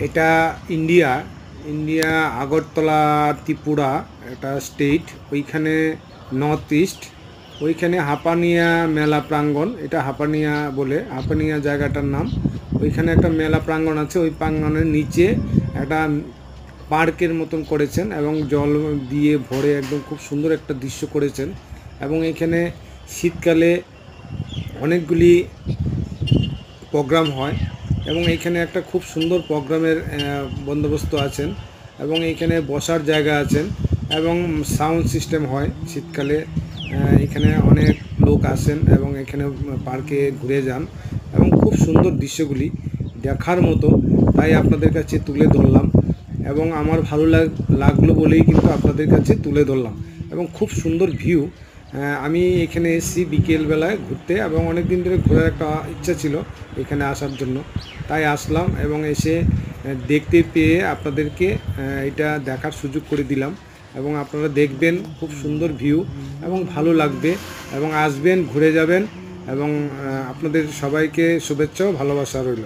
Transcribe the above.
এটা India India Agartala Tripura এটা state, ওইখানে নর্থ ইস্ট, ওইখানে হাপানিয়া মেলা প্রাঙ্গণ, এটা হাপানিয়া বলে, হাপানিয়া জায়গাটার নাম। ওইখানে একটা মেলা প্রাঙ্গণ আছে, ওই প্রাঙ্গণের নিচে একটা পার্কের মতন করেছেন এবং জল দিয়ে ভরে একদম খুব সুন্দর একটা দৃশ্য করেছেন। এবং এখানে শীতকালে অনেকগুলি প্রোগ্রাম হয় এবং এইখানে একটা খুব সুন্দর প্রোগ্রামের বন্দোবস্ত আছেন এবং এইখানে বসার জায়গা আছেন এবং সাউন্ড সিস্টেম হয় শীতকালে। এখানে অনেক লোক আসেন এবং এখানে পার্কে ঘুরে যান এবং খুব সুন্দর দৃশ্যগুলি দেখার মতো, তাই আপনাদের কাছে তুলে ধরলাম এবং আমার ভালো লাগলো বলেই কিন্তু আপনাদের কাছে তুলে ধরলাম। এবং খুব সুন্দর ভিউ। আমি এখানে এসেছি বিকেলবেলায় ঘুরতে এবং অনেক দিন ধরে ঘোরার একটা ইচ্ছা ছিল এখানে আসার জন্য, তাই আসলাম এবং এসে দেখতে পেয়ে আপনাদেরকে এটা দেখার সুযোগ করে দিলাম। এবং আপনারা দেখবেন, খুব সুন্দর ভিউ এবং ভালো লাগবে এবং আসবেন, ঘুরে যাবেন এবং আপনাদের সবাইকে শুভেচ্ছা ও ভালোবাসা রইল।